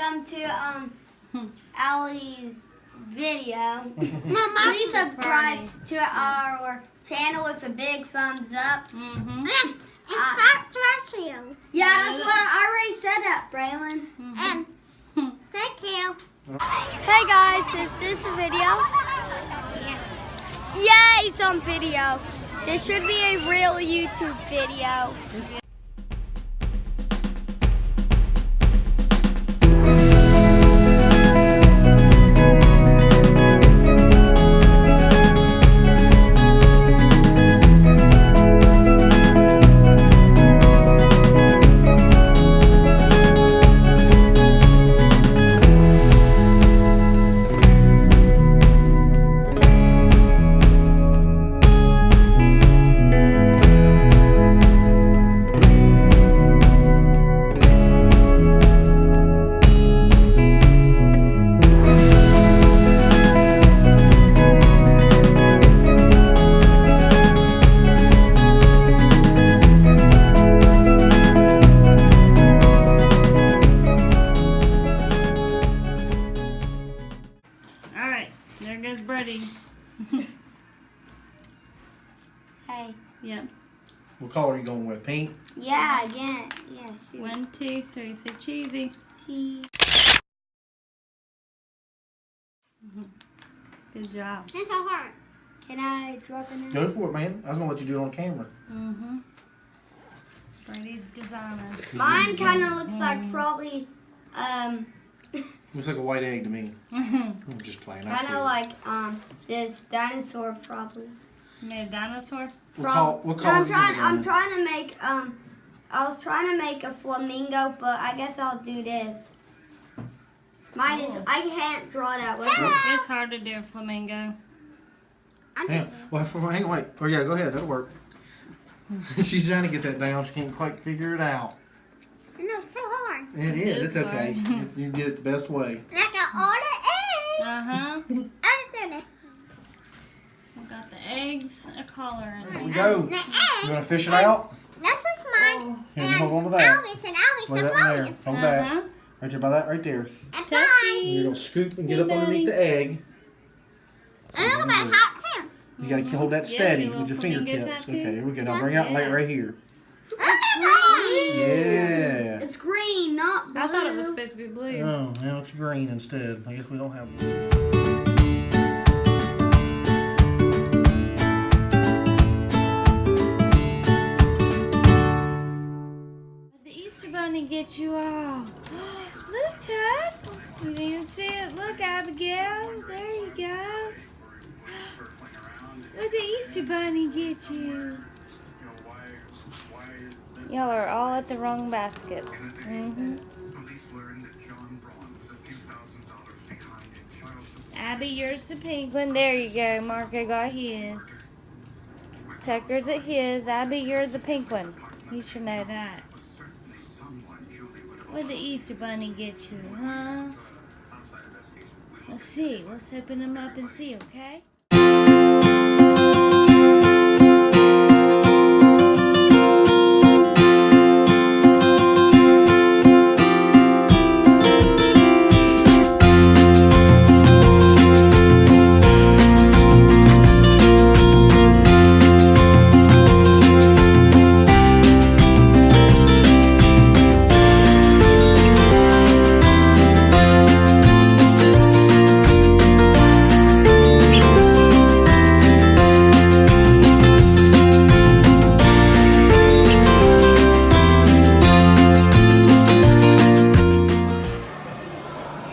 welcome to Allie's video. Please subscribe to our channel with a big thumbs up. Yeah, that's what I already said that, Braylon. Thank you. Hey guys, is this a video? Yeah, it's on video. This should be a real YouTube video. There goes Brady. Hey. Yep. What color are you going with? Pink? Yeah, again. Yeah, shoot. 1, 2, 3. Say cheesy. Cheese. Good job. It's so hard. Can I drop it in? Go for it, man. I was going to let you do it on camera. Brady's designer. Mine kind of looks like probably, Looks like a white egg to me. I'm just playing. kind of like this dinosaur probably. You made a dinosaur? What color I'm trying to make I was trying to make a flamingo, but I guess I'll do this. Mine is I can't draw that with it. It's hard to do a flamingo. Yeah. Well, hang on, wait. Oh, yeah, go ahead. That'll work. She's trying to get that down. She can't quite figure it out. No, so hard. It is. It's okay. hard. You did it the best way. Like all the eggs. Uh-huh. I'm doing it. We got the eggs, a collar in Here it. we go. The You want to fish it out? This is mine. Here, you hold on to that. Albans and Lay that in there. Albans. Hold that. Right there by that right there. And Touchy. mine. You're going to scoop and get up underneath the egg. A little bit hot too. You got to hold that Yeah, steady do a with your flamingo fingertips. tattoo. Okay, here we go. Now bring out and lay it right here. Green. Yeah. It's green, not blue. I thought it was supposed to be blue. Oh, now it's green instead. I guess we don't have. The Easter Bunny get you all. Look, Ted. You didn't even see it. Look, Abigail. There you go. Look, the Easter Bunny get you. Y'all are all at the wrong baskets. Abby, yours the pink one. There you go. Marco got his. Tucker's at his. Abby, you're the pink one. You should know that. What'd the Easter Bunny get you, huh? Let's see. Let's open them up and see, okay?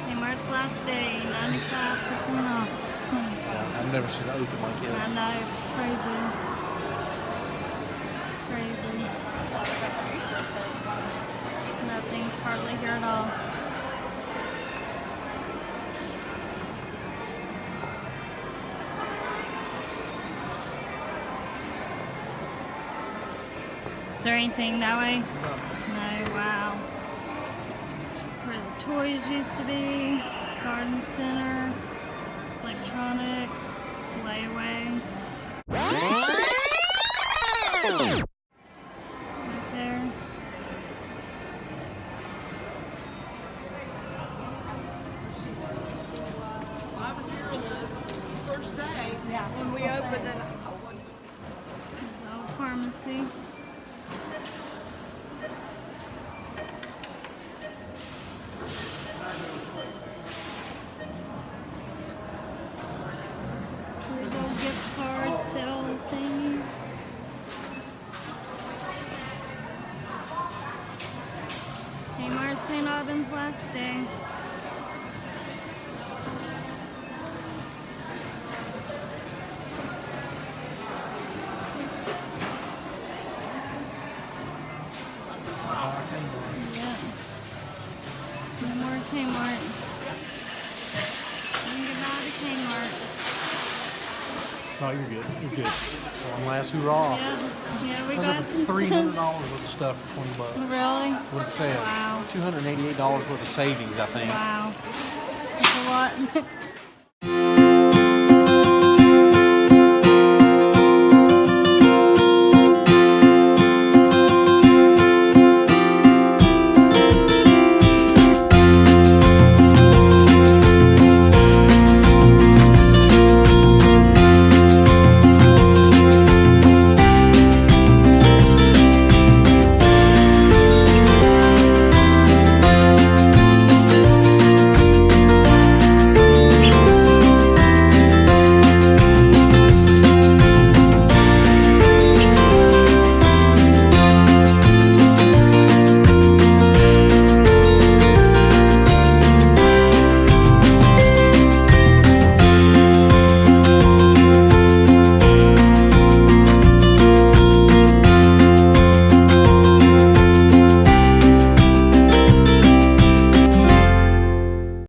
Kmart's last day, 95% off. I've never seen it open like I this. know, it's crazy. Crazy. Nothing's hardly here at all. Is there anything that way? No, wow. That's where the toys used to be. Garden center. Electronics. Layaway. Right there. Kmart St. Albans last day. Yeah. No more Kmart. And goodbye to Kmart. No, you're good. You're good. One last hoorah. Yeah, we I got was some over $300 worth of stuff for $20. Really? What it said? Wow. $288 worth of savings, I think. Wow. That's a lot.